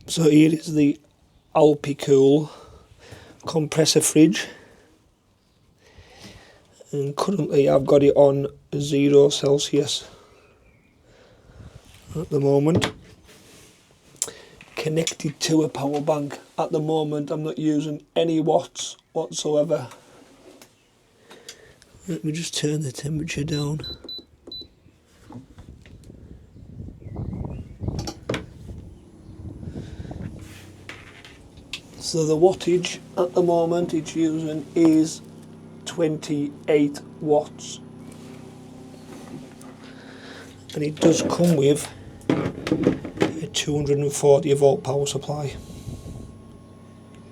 So here is the Alpicool compressor fridge, and currently I've got it on 0 Celsius at the moment, connected to a power bank. At the moment I'm not using any watts whatsoever. Let me just turn the temperature down. So the wattage at the moment it's using is 28 watts, and it does come with a 240 volt power supply.